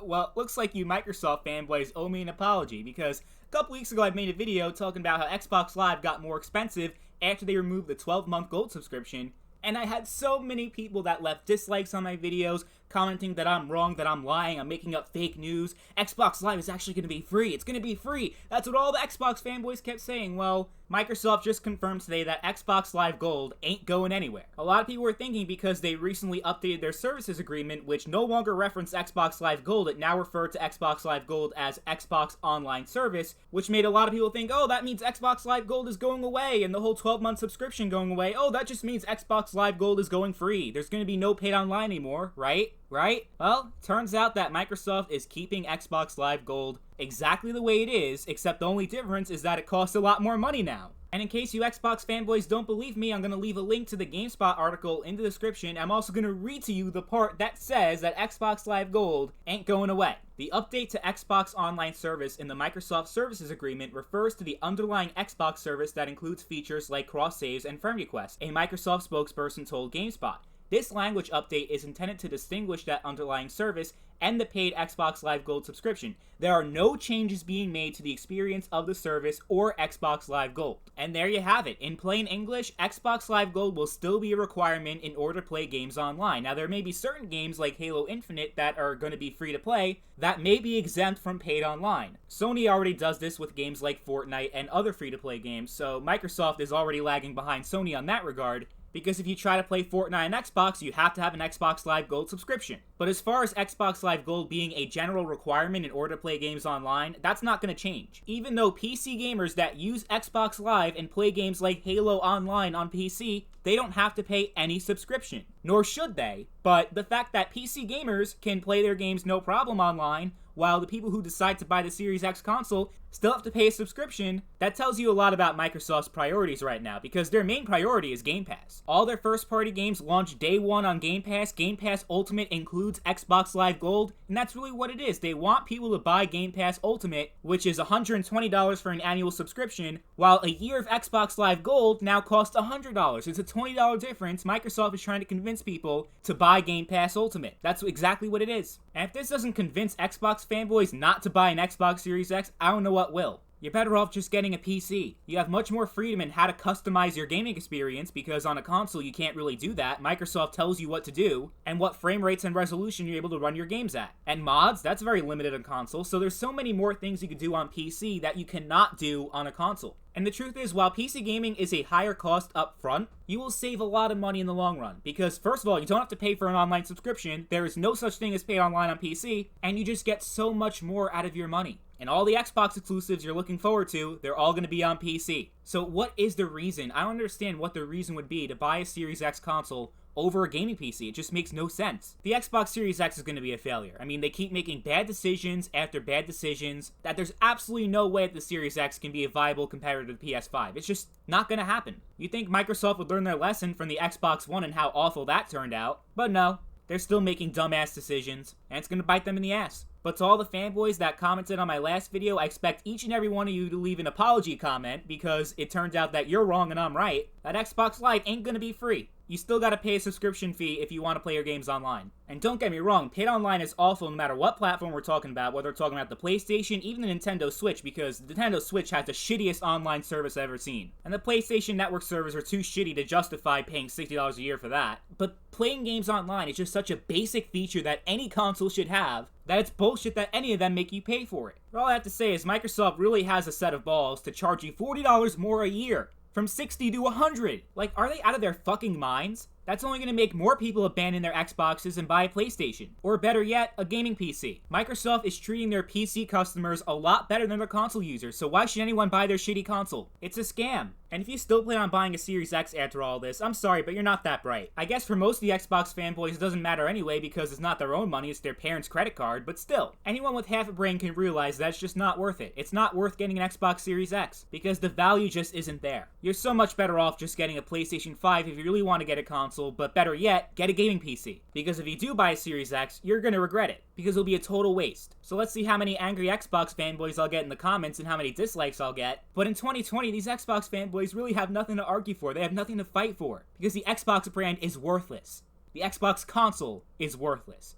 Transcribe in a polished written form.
Well, looks like you Microsoft fanboys owe me an apology, because a couple weeks ago I made a video talking about how Xbox Live got more expensive after they removed the 12-month gold subscription, and I had so many people that left dislikes on my videos, commenting that I'm wrong, that I'm lying, I'm making up fake news. Xbox Live is actually going to be free. It's going to be free. That's what all the Xbox fanboys kept saying. Well, Microsoft just confirmed today that Xbox Live Gold ain't going anywhere. A lot of people were thinking because they recently updated their services agreement, which no longer referenced Xbox Live Gold, it now referred to Xbox Live Gold as Xbox Online Service, which made a lot of people think, oh, that means Xbox Live Gold is going away and the whole 12-month subscription going away. Oh, that just means Xbox Live Gold is going free. There's going to be no paid online anymore, right? Right? Well, turns out that Microsoft is keeping Xbox Live Gold exactly the way it is, except the only difference is that it costs a lot more money now. And in case you Xbox fanboys don't believe me, I'm going to leave a link to the GameSpot article in the description. I'm also going to read to you the part that says that Xbox Live Gold ain't going away. The update to Xbox Online Service in the Microsoft Services Agreement refers to the underlying Xbox service that includes features like cross-saves and friend requests, a Microsoft spokesperson told GameSpot. This language update is intended to distinguish that underlying service and the paid Xbox Live Gold subscription. There are no changes being made to the experience of the service or Xbox Live Gold. And there you have it. In plain English, Xbox Live Gold will still be a requirement in order to play games online. Now, there may be certain games like Halo Infinite that are going to be free to play that may be exempt from paid online. Sony already does this with games like Fortnite and other free-to-play games, so Microsoft is already lagging behind Sony on that regard, because if you try to play Fortnite on Xbox, you have to have an Xbox Live Gold subscription. But as far as Xbox Live Gold being a general requirement in order to play games online, that's not going to change. Even though PC gamers that use Xbox Live and play games like Halo Online on PC, they don't have to pay any subscription. Nor should they. But the fact that PC gamers can play their games no problem online, while the people who decide to buy the Series X console still have to pay a subscription, that tells you a lot about Microsoft's priorities right now, because their main priority is Game Pass. All their first-party games launch day one on Game Pass. Game Pass Ultimate includes Xbox Live Gold, and that's really what it is. They want people to buy Game Pass Ultimate, which is $120 for an annual subscription, while a year of Xbox Live Gold now costs $100. It's a $20 difference. Microsoft is trying to convince people to buy Game Pass Ultimate. That's exactly what it is. And if this doesn't convince Xbox fanboys not to buy an Xbox Series X, I don't know what will. You're better off just getting a PC. You have much more freedom in how to customize your gaming experience, because on a console you can't really do that. Microsoft tells you what to do, and what frame rates and resolution you're able to run your games at. And mods, that's very limited on console, so there's so many more things you can do on PC that you cannot do on a console. And the truth is, while PC gaming is a higher cost up front, you will save a lot of money in the long run. Because first of all, you don't have to pay for an online subscription, there is no such thing as paid online on PC, and you just get so much more out of your money. And all the Xbox exclusives you're looking forward to, they're all going to be on PC. So what is the reason? I don't understand what the reason would be to buy a Series X console over a gaming PC. It just makes no sense. The Xbox Series X is going to be a failure. I mean, they keep making bad decisions after bad decisions, that there's absolutely no way that the Series X can be a viable competitor to the PS5. It's just not going to happen. You think Microsoft would learn their lesson from the Xbox One and how awful that turned out, but no. They're still making dumbass decisions, and it's going to bite them in the ass. But to all the fanboys that commented on my last video, I expect each and every one of you to leave an apology comment, because it turns out that you're wrong and I'm right. That Xbox Live ain't gonna be free. You still gotta pay a subscription fee if you want to play your games online. And don't get me wrong, paid online is awful no matter what platform we're talking about, whether we're talking about the PlayStation, even the Nintendo Switch, because the Nintendo Switch has the shittiest online service I've ever seen. And the PlayStation Network servers are too shitty to justify paying $60 a year for that. But playing games online is just such a basic feature that any console should have, that it's bullshit that any of them make you pay for it. But all I have to say is Microsoft really has a set of balls to charge you $40 more a year, from $60 to $100. Like, are they out of their fucking minds? That's only going to make more people abandon their Xboxes and buy a PlayStation. Or better yet, a gaming PC. Microsoft is treating their PC customers a lot better than their console users, so why should anyone buy their shitty console? It's a scam. And if you still plan on buying a Series X after all this, I'm sorry, but you're not that bright. I guess for most of the Xbox fanboys it doesn't matter anyway because it's not their own money, it's their parents' credit card, but still, anyone with half a brain can realize that's just not worth it. It's not worth getting an Xbox Series X, because the value just isn't there. You're so much better off just getting a PlayStation 5 if you really want to get a console, but better yet, get a gaming PC. Because if you do buy a Series X, you're gonna regret it, because it'll be a total waste. So let's see how many angry Xbox fanboys I'll get in the comments and how many dislikes I'll get. But in 2020, these Xbox fanboys really have nothing to argue for. They have nothing to fight for, because the Xbox brand is worthless. The Xbox console is worthless.